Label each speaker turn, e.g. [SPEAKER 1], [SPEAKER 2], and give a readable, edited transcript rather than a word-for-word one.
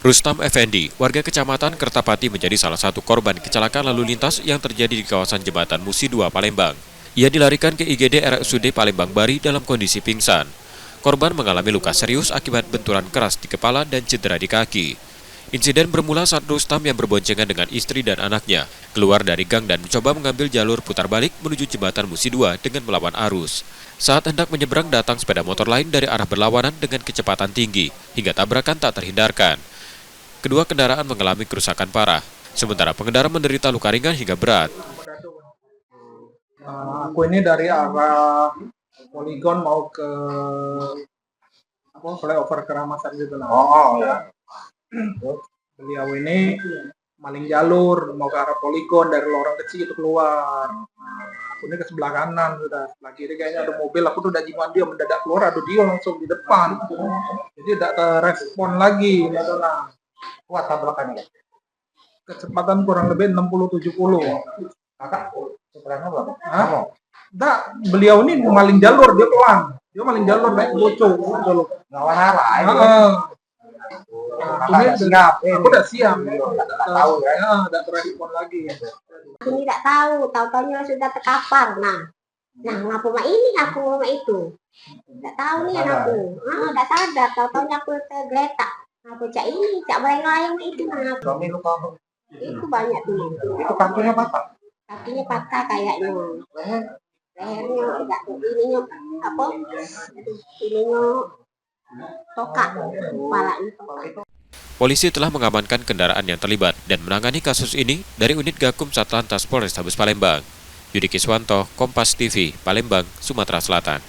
[SPEAKER 1] Rustam Effendi, warga Kecamatan Kertapati menjadi salah satu korban kecelakaan lalu lintas yang terjadi di kawasan Jembatan Musi 2, Palembang. Ia dilarikan ke IGD RSUD Palembang Bari dalam kondisi pingsan. Korban mengalami luka serius akibat benturan keras di kepala dan cedera di kaki. Insiden bermula saat Rustam yang berboncengan dengan istri dan anaknya keluar dari gang dan mencoba mengambil jalur putar balik menuju Jembatan Musi 2 dengan melawan arus. Saat hendak menyeberang, datang sepeda motor lain dari arah berlawanan dengan kecepatan tinggi, hingga tabrakan tak terhindarkan. Kedua kendaraan mengalami kerusakan parah, sementara pengendara menderita luka ringan hingga berat.
[SPEAKER 2] Aku ini dari arah Poligon mau ke flyover Keramasan gitu lah.
[SPEAKER 3] Ya.
[SPEAKER 2] Beliau ini maling jalur mau ke arah Poligon dari lorong kecil itu keluar. Aku ini ke sebelah kanan sudah, sebelah kiri kayaknya ada mobil. Aku tuh udah jimat dia mendadak keluar, aduh dia langsung di depan. Jadi tidak terrespon lagi.
[SPEAKER 3] Kuat tabrakannya.
[SPEAKER 2] Kecepatan kurang lebih 60-70.
[SPEAKER 3] Kakak, sebenarnya berapa?
[SPEAKER 2] Hah? Enggak, beliau ini maling jalur, dia pelan. Dia maling jalur naik bocor.
[SPEAKER 3] Lawan arah.
[SPEAKER 2] Aku udah siap.
[SPEAKER 3] Tahu kan?
[SPEAKER 2] Ya, udah terrespon lagi.
[SPEAKER 4] Aku tidak tahu-taunya sudah terkapar. Nah, ngapa mak ini aku mak itu? Tidak tahu nih anakku. Tidak sadar, taunya aku tergeletak. Aku cak ini, cak melayang itu.
[SPEAKER 3] Suami luka apa?
[SPEAKER 4] Itu banyak tuh.
[SPEAKER 3] Itu kakinya patah.
[SPEAKER 4] Kakinya patah kayaknya. Lehernya enggak, ininya apa? Ininya tokak, kepalanya tokak.
[SPEAKER 1] Polisi telah mengamankan kendaraan yang terlibat dan menangani kasus ini dari unit Gakum Satlantas Polrestabes Palembang. Yudi Kiswanto, Kompas TV, Palembang, Sumatera Selatan.